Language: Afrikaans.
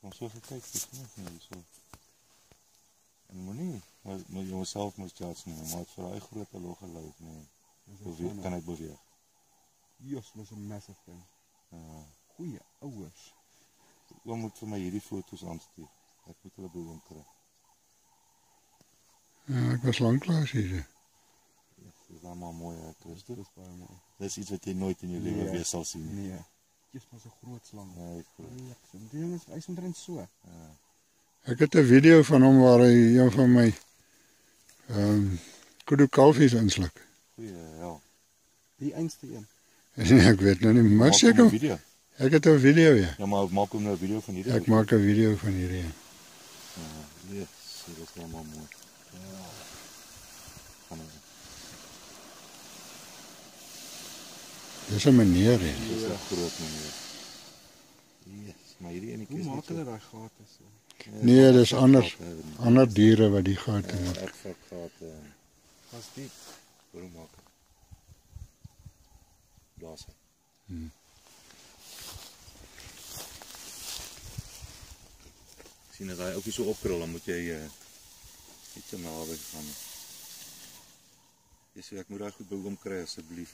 hom so gekyk, dis genoeg nie, so. En moenie, maar jouself moes judge nie, maar het vir hy groot loge lyk, nee, kan hy beweeg. Jos, dis 'n massive ding. Goeie ouers. Oom moet vir my hierdie foto's aanstuur. Ek moet hulle by oom kry. Ja, ek was lanklaas hier. Dis dan maar mooi, Christus. Dis baie mooi. Dis iets wat jy nooit in jou lewe weer sal sien. Nee. Dis maar so groot slang. Ja, hy is groot. Die ding is, hy is omtrent so. Ek het 'n video van hom waar hy een van my kudu kalfies insluk. Goeie hel. Die einste een. Ek weet nou nie, maar seker. Video. Ek het 'n video, ja. Ja, maar maak hom nou 'n video van hierdie. Ek maak 'n video van hierdie. Ja, nee, dit is nou maar mooi. Ja. Dis 'n meneer, hè. Dis 'n groot meneer. Yes, maar hierdie enetjie is hoe maak hulle daai gate so? Nee, dis ander diere wat die gate maak. Ek vat gate. Was diep. Hoe maak ek? Blaas hy. Sien as hy ook so opkrul, dan moet jy net so naby gaan. Jy sê ek moet daai goed by hom kry asseblief.